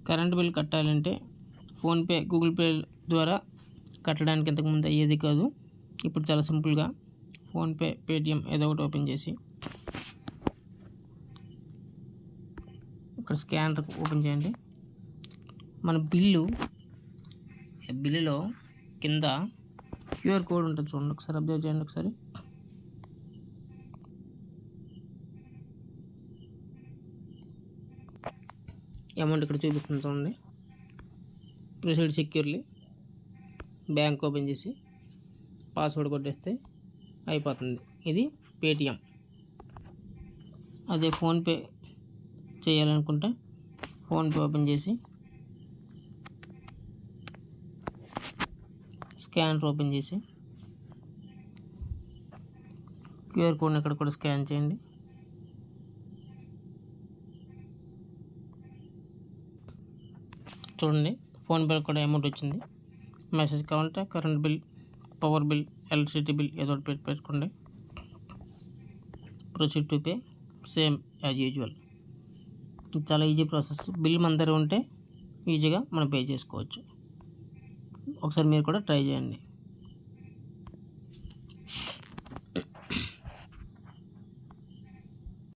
Current bill కట్టాలంటే PhonePe, Google pay ద్వారా కట్టడానికి ఇంతకుముందు అయ్యేది కాదు. ఇప్పుడు చాలా సింపుల్గా ఫోన్పే, పేటిఎం ఏదో ఒకటి ఓపెన్ చేసి ఇక్కడ స్కానర్ ఓపెన్ చేయండి. మన బిల్లులో కింద క్యూఆర్ కోడ్ ఉంటుంది చూడండి, ఒకసారి అబ్జర్వ్ చేయండి. ఒకసారి అమౌంట్ ఇక్కడ చూపిస్తుంది చూడండి. ప్రొసీడ్ సెక్యూర్లీ, బ్యాంక్ ఓపెన్ చేసి పాస్వర్డ్ కొట్టేస్తే అయిపోతుంది. ఇది పేటిఎం. అదే ఫోన్పే చేయాలనుకుంటే ఫోన్పే ఓపెన్ చేసి స్కానర్ ఓపెన్ చేసి క్యూఆర్ కోడ్ని ఇక్కడ కూడా స్కాన్ చేయండి. చూడండి, ఫోన్పే కూడా అమౌంట్ వచ్చింది. మెసేజ్ కావాలంటే current bill, power bill, electricity bill ఏదో ఒకటి పెట్టుకోండి. Proceed to pay, same as usual. చాలా ఈజీ ప్రాసెస్. బిల్ మన దగ్గర ఉంటే ఈజీగా మనం పే చేసుకోవచ్చు. ఒకసారి మీరు కూడా ట్రై చేయండి.